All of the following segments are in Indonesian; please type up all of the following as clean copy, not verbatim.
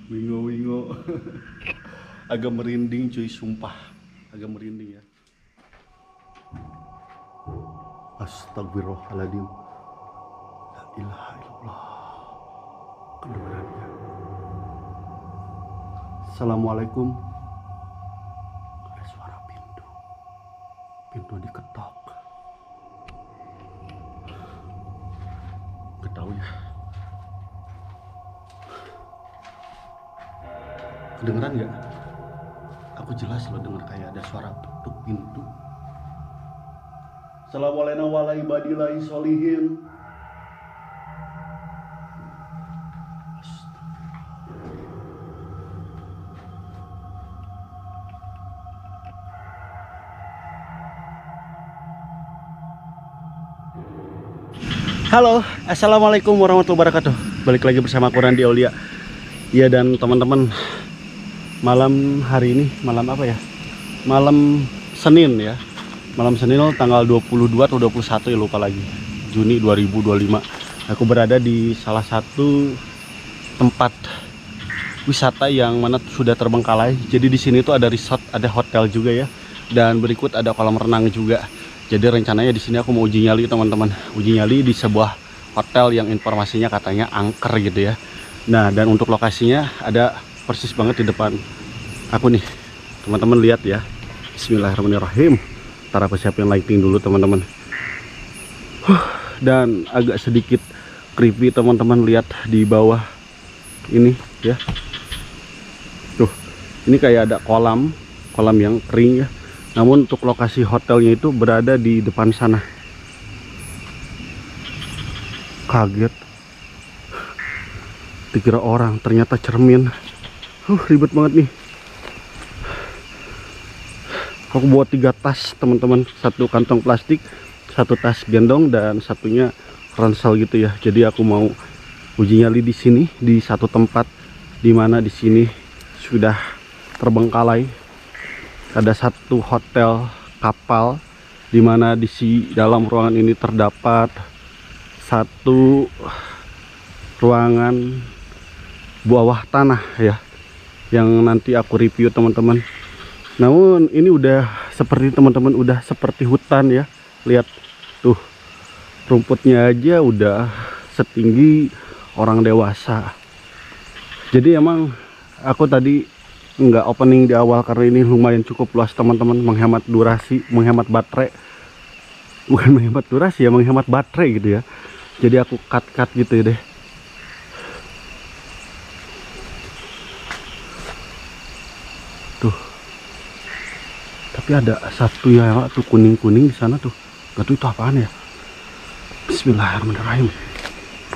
Wingo-wingo. Agak merinding cuy, sumpah. Agak merinding ya. Astagfirullahaladzim. La ilaha illallah. Kedengarannya. Assalamualaikum. Ada suara pintu. Pintu diketok. Gak tahu ya. Kedengeran nggak? Aku jelas loh dengar kayak ada suara ketuk pintu. Assalamualaikum warahmatullahi wabarakatuh. Halo, assalamualaikum warahmatullahi wabarakatuh. Balik lagi bersama aku Randy Aulia. Iya, dan teman-teman, malam hari ini, malam apa ya? Malam Senin ya. Malam Senin tanggal 22 atau 21 ya, lupa lagi. Juni 2025. Aku berada di salah satu tempat wisata yang mana sudah terbengkalai. Jadi di sini tuh ada resort, ada hotel juga ya. Dan berikut ada kolam renang juga. Jadi rencananya di sini aku mau uji nyali teman-teman. Uji nyali di sebuah hotel yang informasinya katanya angker gitu ya. Nah, dan untuk lokasinya ada persis banget di depan aku nih. Teman-teman lihat ya. Bismillahirrahmanirrahim. Ntar aku siapin lighting dulu teman-teman. Dan agak sedikit creepy teman-teman, lihat di bawah ini ya. Tuh, ini kayak ada kolam yang kering ya. Namun untuk lokasi hotelnya itu berada di depan sana. Kaget. Dikira orang, ternyata cermin. Ribet banget nih. Aku bawa 3 tas teman-teman. 1 kantong plastik, 1 tas gendong, dan satunya ransel gitu ya. Jadi aku mau uji nyali di sini, di satu tempat dimana di sini sudah terbengkalai. Ada satu hotel kapal dimana di dalam ruangan ini terdapat satu ruangan bawah tanah ya, yang nanti aku review teman-teman. Namun ini udah seperti teman-teman, udah seperti hutan ya. Lihat tuh, rumputnya aja udah setinggi orang dewasa. Jadi emang aku tadi nggak opening di awal karena ini lumayan cukup luas teman-teman, menghemat durasi, menghemat baterai. Bukan menghemat durasi ya, menghemat baterai gitu ya. Jadi aku cut gitu ya deh. Tuh, tapi ada satu ya tuh, kuning-kuning di sana tuh. Nggak tahu itu apaan ya. Bismillahirrahmanirrahim.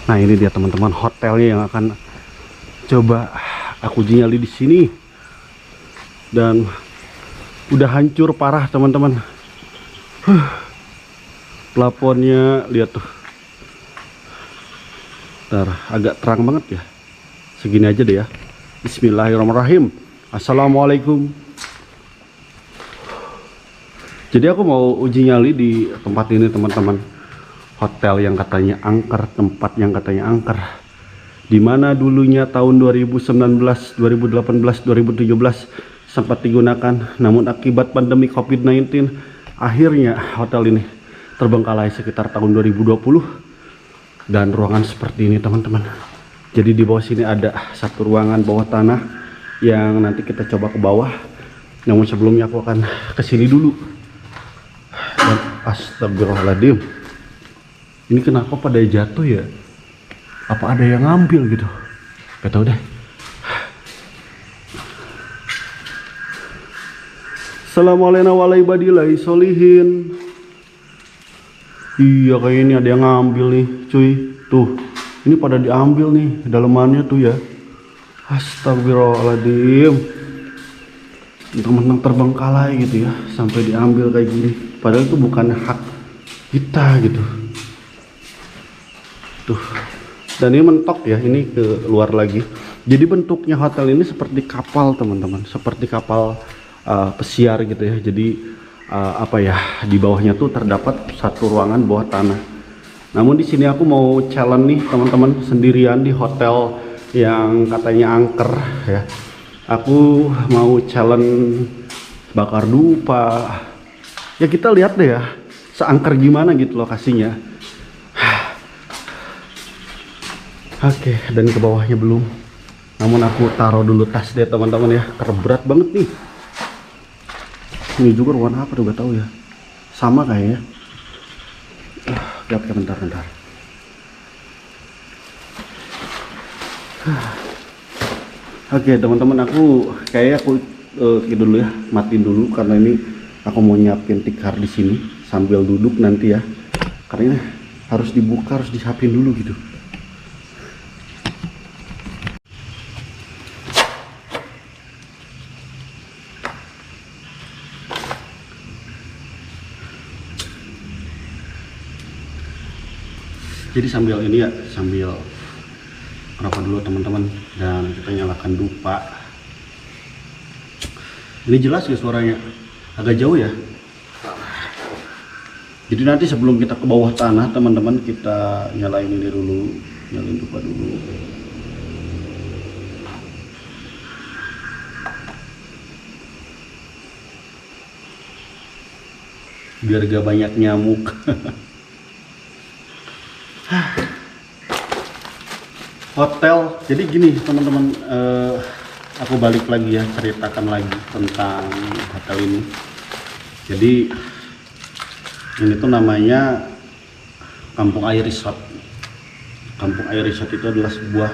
Nah, ini dia teman-teman hotelnya yang akan coba aku uji nyali di sini. Dan udah hancur parah teman-teman. Plafonnya lihat tuh. Ntar agak terang banget ya. Segini aja deh ya. Bismillahirrahmanirrahim. Assalamualaikum. Jadi aku mau uji nyali di tempat ini teman-teman. Hotel yang katanya angker, tempat yang katanya angker. Dimana dulunya tahun 2019, 2018, 2017 sempat digunakan, namun akibat pandemi COVID-19 akhirnya hotel ini terbengkalai sekitar tahun 2020. Dan ruangan seperti ini teman-teman. Jadi di bawah sini ada satu ruangan bawah tanah yang nanti kita coba ke bawah. Namun sebelumnya aku akan kesini dulu. Dan astagfirullahaladzim, ini kenapa pada jatuh ya? Apa ada yang ngambil gitu? Gak tau deh. Assalamualaikum warahmatullahi wabarakatuh. Iya, kayak ini ada yang ngambil nih cuy. Tuh, ini pada diambil nih dalemannya tuh ya. Astagfirullahaladzim. Mentang-mentang terbengkalai gitu ya, sampai diambil kayak gini. Padahal itu bukan hak kita gitu. Tuh. Dan ini mentok ya, ini ke luar lagi. Jadi bentuknya hotel ini seperti kapal teman-teman, seperti kapal pesiar gitu ya. Jadi apa ya, di bawahnya tuh terdapat satu ruangan bawah tanah. Namun di sini aku mau challenge nih teman-teman, sendirian di hotel yang katanya angker ya. Aku mau challenge bakar dupa. Ya kita lihat deh ya, seangker gimana gitu lokasinya. Oke, dan ke bawahnya belum. Namun aku taruh dulu tas deh teman-teman ya, karena berat banget nih. Ini juga warna apa tuh gak tahu ya. Sama kayaknya. Oke, bentar. Oke teman-teman, aku dulu ya, matiin dulu karena ini aku mau nyiapin tikar di sini sambil duduk nanti ya. Karena harus dibuka, harus disiapin dulu gitu. Jadi sambil ini ya, sambil rokok dulu teman-teman, dan kita nyalakan dupa. Ini jelas ya suaranya, agak jauh ya. Jadi nanti sebelum kita ke bawah tanah teman-teman, kita nyalain ini dulu, nyalain dupa dulu. Biar gak banyak nyamuk. Hotel, jadi gini teman-teman, aku balik lagi ya, ceritakan lagi tentang hotel ini. Jadi ini tuh namanya Kampung Air Resort. Kampung Air Resort itu adalah sebuah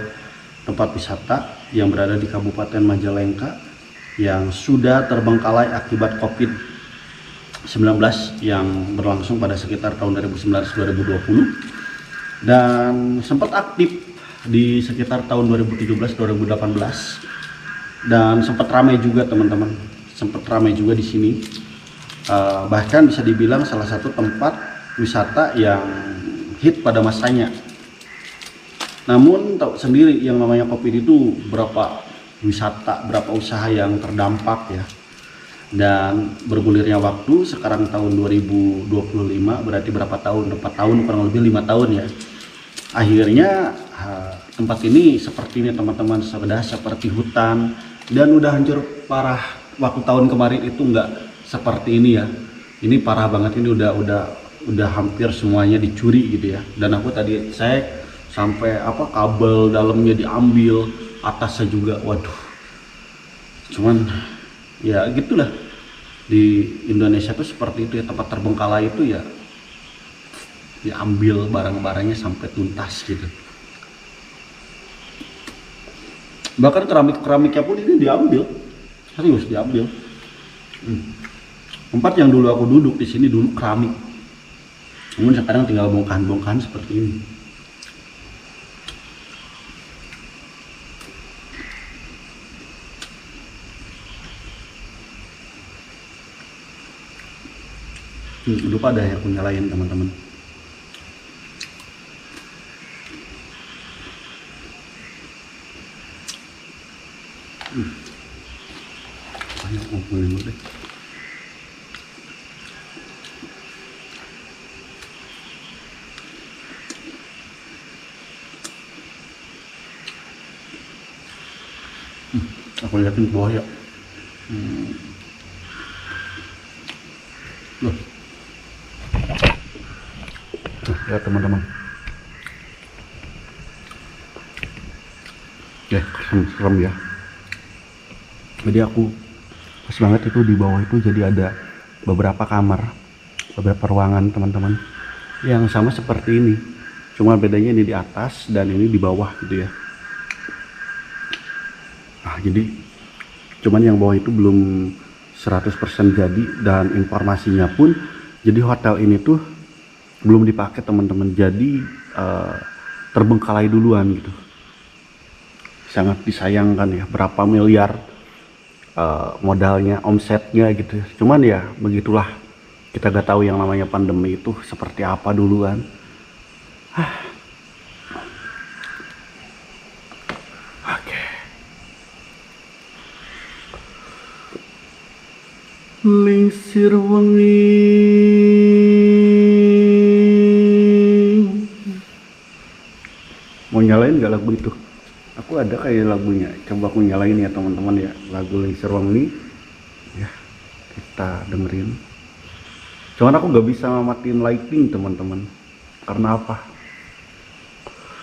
tempat wisata yang berada di Kabupaten Majalengka yang sudah terbengkalai akibat COVID-19 yang berlangsung pada sekitar tahun 2019-2020 dan sempat aktif di sekitar tahun 2017-2018 dan sempat ramai juga teman-teman, sempat ramai juga di sini. Bahkan bisa dibilang salah satu tempat wisata yang hit pada masanya. Namun tahu sendiri yang namanya COVID itu berapa wisata, berapa usaha yang terdampak ya. Dan bergulirnya waktu sekarang tahun 2025, berarti berapa tahun? 4 tahun, kurang lebih 5 tahun ya. Akhirnya tempat ini seperti ini teman-teman, sudah seperti hutan dan udah hancur parah. Waktu tahun kemarin itu enggak seperti ini ya. Ini parah banget, ini udah hampir semuanya dicuri gitu ya. Dan aku tadi saya sampai kabel dalamnya diambil, atasnya juga, waduh. Cuman ya gitulah, di Indonesia tuh seperti itu ya, tempat terbengkalai itu ya diambil barang-barangnya sampai tuntas gitu. Bahkan keramiknya pun ini diambil, serius diambil. Tempat yang dulu aku duduk di sini dulu keramik, namun sekarang tinggal bongkahan-bongkahan seperti ini. Lupa ada yang aku nyalain teman-teman. Banyak ngumpulin dulu deh. Aku liatin bawah ya. Loh. Ya teman-teman. Ya, serem ya. Jadi aku pas banget itu di bawah itu, jadi ada beberapa kamar, beberapa ruangan teman-teman yang sama seperti ini, cuma bedanya ini di atas dan ini di bawah gitu ya. Nah jadi cuman yang bawah itu belum 100% jadi, dan informasinya pun jadi hotel ini tuh belum dipakai teman-teman, jadi terbengkalai duluan gitu. Sangat disayangkan ya, berapa miliar modalnya, omsetnya gitu. Cuman ya begitulah, kita gak tahu yang namanya pandemi itu seperti apa duluan. Oke. Lingsir wengi, mau nyalain gak lagu itu? Aku ada kayak lagunya, coba aku nyalain ya teman-teman ya, lagu Lingser Wangi ya, kita dengerin. Cuman aku nggak bisa matiin lighting teman-teman, karena apa?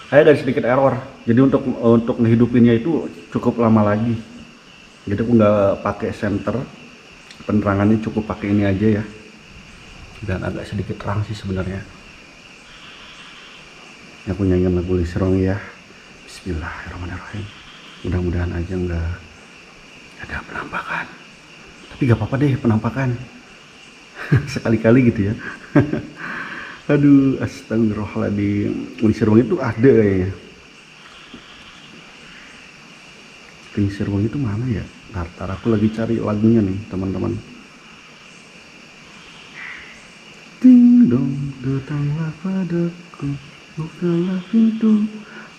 Saya ada sedikit error, jadi untuk ngehidupinnya itu cukup lama lagi. Jadi aku nggak pakai center, penerangannya cukup pakai ini aja ya, dan agak sedikit terang sih sebenarnya. Aku nyanyiin lagu Lingser Wangi ya. Bismillahirrahmanirrahim. Mudah-mudahan aja nggak ada penampakan, tapi gak apa-apa deh penampakan. Sekali-kali gitu ya. Aduh, astagfirullahaladzim. Lingser Wangi itu ada kayaknya. Lingser Wangi itu mana ya? Ntar aku lagi cari lagunya nih teman-teman. Ding dong, datanglah padaku, bukalah pintu,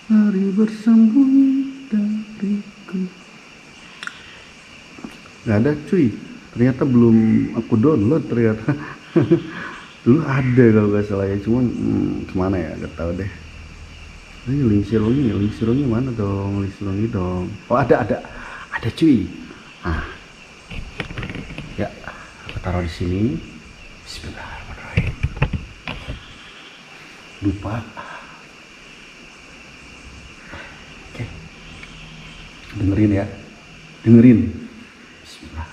mari bersembunyi dariku. Gak ada cuy, ternyata belum aku download ternyata. Dulu ada kalau gak salah ya, cuman kemana ya, gak tahu deh. Ini Lingser Wangi mana dong, Lingser Wangi dong. Oh ada cuy. Ah, ya aku taruh di sini. Bismillahirrahmanirrahim. Lupa. Oke, dengerin ya, dengerin. Bismillah.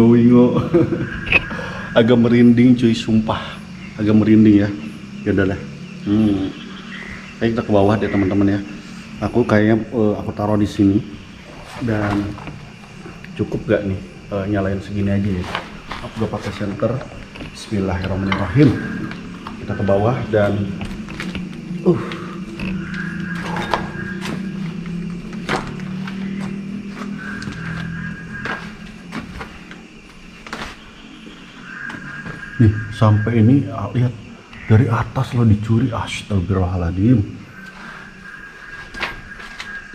Wingo agak merinding cuy, sumpah agak merinding ya. Ya udah lah. Kita ke bawah deh teman-teman ya. Aku kayaknya aku taruh di sini, dan cukup gak nih nyalain segini aja ya. Aku udah pakai center. Bismillahirrahmanirrahim. Kita ke bawah dan nih sampai ini lihat dari atas lo dicuri. Astagfirullahaladzim.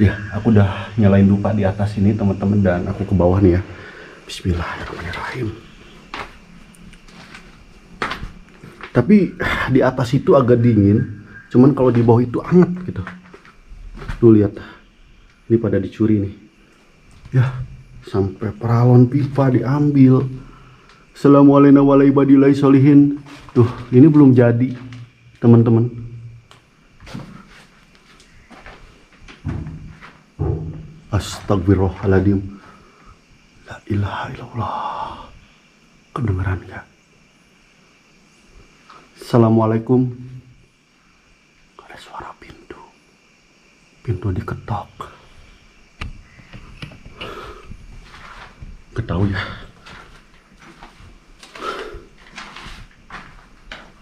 Ya aku udah nyalain lupa di atas ini teman-teman, dan aku ke bawah nih ya. Bismillahirrahmanirrahim. Tapi di atas itu agak dingin, cuman kalau di bawah itu hangat gitu. Tuh lihat, ini pada dicuri nih ya, sampai peralon pipa diambil. Assalamualaikum warahmatullahi wabarakatuh. Tuh, ini belum jadi, teman-teman. Astagfirullahaladzim. La ilaha illallah. Kedengeran gak? Assalamualaikum. Ada suara pintu. Pintu diketok. Ketahu ya.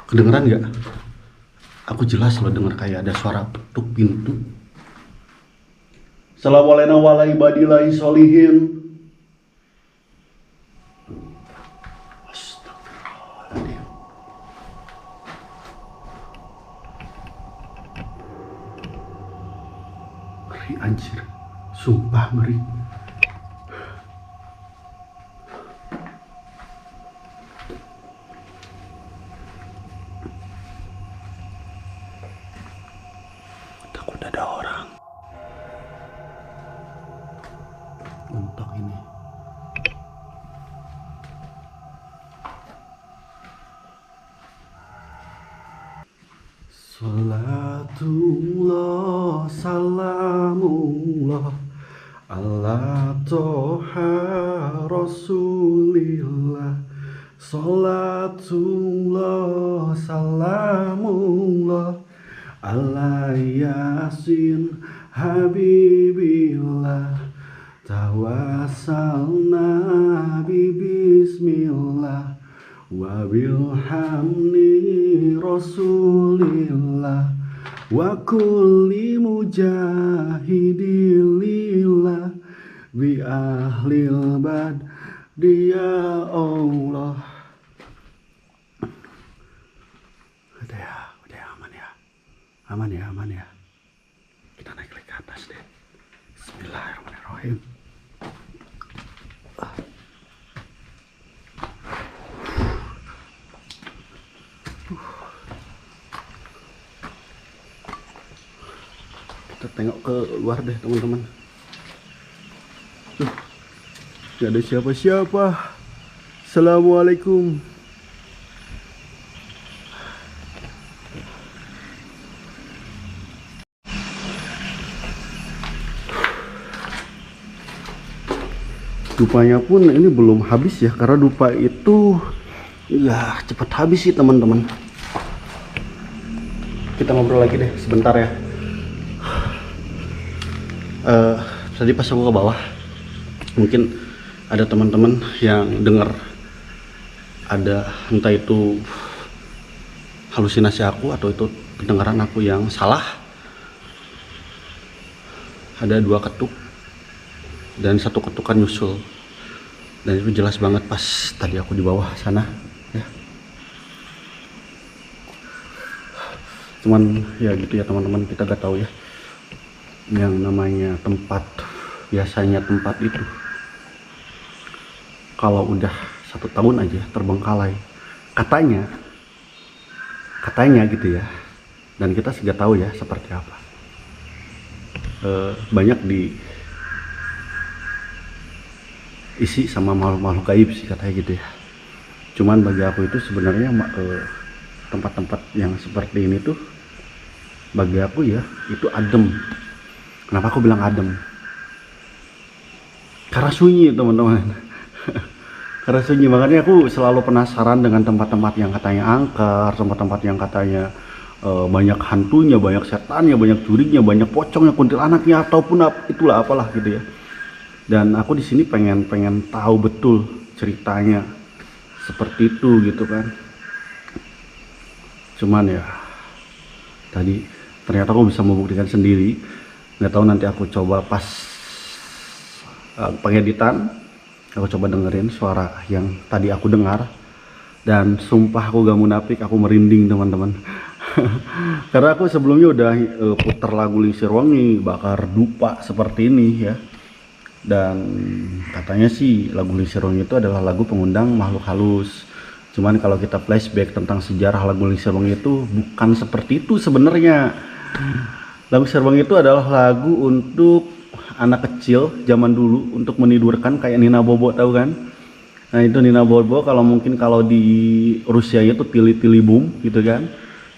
Kedengeran nggak? Aku jelas loh denger kayak ada suara ketuk pintu. Assalamualaikum warahmatullahi wabarakatuh. Astagfirullahaladzim. Ngeri anjir, sumpah ngeri. Takut ada orang. Untuk ini. Salatullah salamullah ala toha rasulillah. Salatullah salamullah ala yasin habibillah. Tawassalna bi bismillah Wabilhamni Rasulillah wa kulli mujahidilillah bi ahlil bad dia Allah. Udah ya, aman ya. Kita naik lagi ke atas deh. Bismillahirrahmanirrahim. Kita tengok ke luar deh teman-teman. Gak ada siapa-siapa. Assalamualaikum. Dupanya pun ini belum habis ya, karena dupa itu ya cepat habis sih teman-teman. Kita ngobrol lagi deh sebentar ya. Tadi pas aku ke bawah, mungkin ada teman-teman yang dengar ada entah itu halusinasi aku atau itu pendengaran aku yang salah. Ada 2 ketuk dan 1 ketukan nyusul, dan itu jelas banget pas tadi aku di bawah sana ya. Cuman ya gitu ya teman-teman, kita gak tahu ya yang namanya tempat. Biasanya tempat itu kalau udah 1 tahun aja terbengkalai katanya gitu ya, dan kita sudah tahu ya seperti apa. Banyak diisi sama makhluk-makhluk gaib sih katanya gitu ya. Cuman bagi aku itu sebenarnya tempat-tempat yang seperti ini tuh bagi aku ya itu adem. Kenapa aku bilang adem? Karena sunyi teman-teman. Karena sunyi, makanya aku selalu penasaran dengan tempat-tempat yang katanya angker, tempat-tempat yang katanya banyak hantunya, banyak setannya, banyak curignya, banyak pocongnya, kuntilanaknya, ataupun itulah apalah gitu ya. Dan aku di sini pengen tahu betul ceritanya seperti itu gitu kan. Cuman ya tadi ternyata aku bisa membuktikan sendiri. Nggak tahu nanti aku coba pas pengeditan, aku coba dengerin suara yang tadi aku dengar, dan sumpah aku gak munafik, aku merinding teman-teman. Karena aku sebelumnya udah putar lagu Lingsir Wangi, bakar dupa seperti ini ya. Dan katanya sih lagu Lingsir Wangi itu adalah lagu pengundang makhluk halus. Cuman kalau kita flashback tentang sejarah lagu Lingsir Wangi itu bukan seperti itu sebenarnya. Lagu Lingsir Wangi itu adalah lagu untuk anak kecil zaman dulu, untuk menidurkan, kayak Nina Bobo, tahu kan? Nah itu Nina Bobo, kalau mungkin kalau di Rusia itu Tili Boom gitu kan.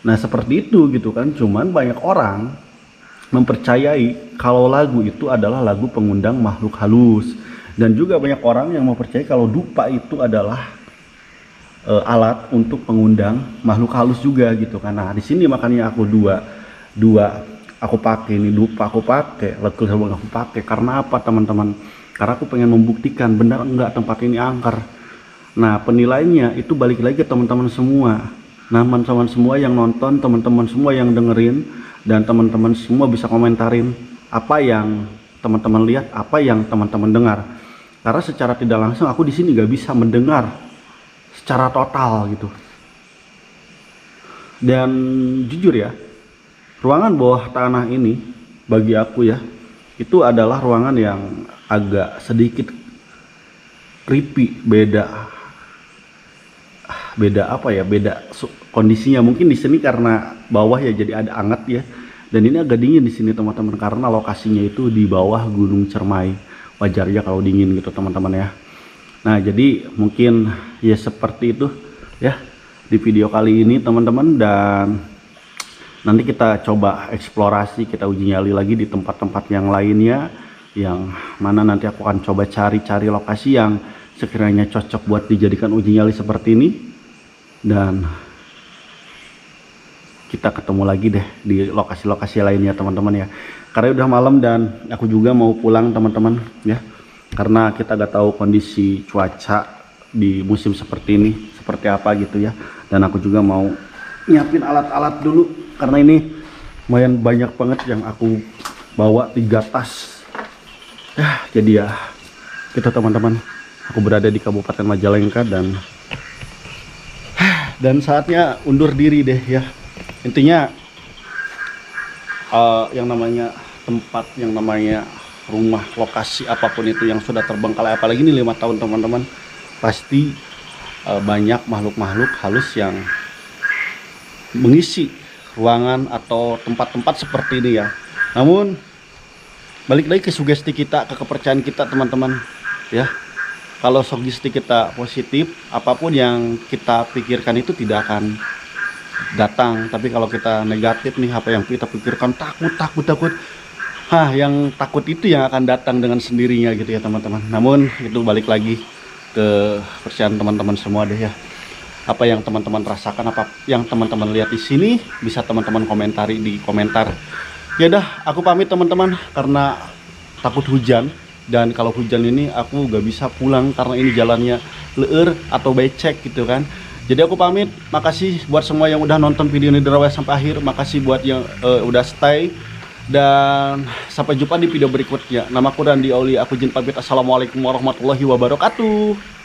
Nah seperti itu gitu kan. Cuman banyak orang mempercayai kalau lagu itu adalah lagu pengundang makhluk halus, dan juga banyak orang yang mempercayai kalau dupa itu adalah alat untuk pengundang makhluk halus juga gitu kan. Nah di sini makanya aku dua aku pakai ini dupa, aku pakai lagu Lingsir aku pakai. Karena apa teman-teman? Karena aku pengen membuktikan benar enggak tempat ini angker. Nah penilainya itu balik lagi ke teman-teman semua. Nah teman-teman semua yang nonton, teman-teman semua yang dengerin, dan teman-teman semua bisa komentarin apa yang teman-teman lihat, apa yang teman-teman dengar. Karena secara tidak langsung aku di sini gak bisa mendengar secara total gitu. Dan jujur ya, ruangan bawah tanah ini bagi aku ya itu adalah ruangan yang agak sedikit creepy, beda apa ya, beda kondisinya. Mungkin di sini karena bawah ya jadi ada anget ya, dan ini agak dingin di sini teman-teman karena lokasinya itu di bawah Gunung Cermai. Wajar ya kalau dingin gitu teman-teman ya. Nah jadi mungkin ya seperti itu ya di video kali ini teman-teman, dan nanti kita coba eksplorasi, kita uji nyali lagi di tempat-tempat yang lainnya, yang mana nanti aku akan coba cari-cari lokasi yang sekiranya cocok buat dijadikan uji nyali seperti ini. Dan kita ketemu lagi deh di lokasi-lokasi lainnya teman-teman ya. Karena udah malam dan aku juga mau pulang teman-teman ya. Karena kita gak tahu kondisi cuaca di musim seperti ini seperti apa gitu ya. Dan aku juga mau nyiapin alat-alat dulu karena ini lumayan banyak banget yang aku bawa, 3 tas ya. Jadi ya kita teman-teman, aku berada di Kabupaten Majalengka dan saatnya undur diri deh ya. Intinya yang namanya tempat, yang namanya rumah, lokasi apapun itu yang sudah terbengkalai, apalagi ini 5 tahun teman-teman, pasti banyak makhluk-makhluk halus yang mengisi ruangan atau tempat-tempat seperti ini ya. Namun balik lagi ke sugesti kita, ke kepercayaan kita teman-teman ya. Kalau sugesti kita positif, apapun yang kita pikirkan itu tidak akan datang. Tapi kalau kita negatif nih, apa yang kita pikirkan takut, yang takut itu yang akan datang dengan sendirinya gitu ya teman-teman. Namun itu balik lagi ke kepercayaan teman-teman semua deh ya. Apa yang teman-teman rasakan, apa yang teman-teman lihat di sini, bisa teman-teman komentari di komentar. Ya udah, aku pamit teman-teman karena takut hujan. Dan kalau hujan ini aku gak bisa pulang karena ini jalannya leur atau becek gitu kan. Jadi aku pamit. Makasih buat semua yang udah nonton video ini dari awal sampai akhir. Makasih buat yang udah stay. Dan sampai jumpa di video berikutnya. Namaku Randy Auli, aku izin pamit. Assalamualaikum warahmatullahi wabarakatuh.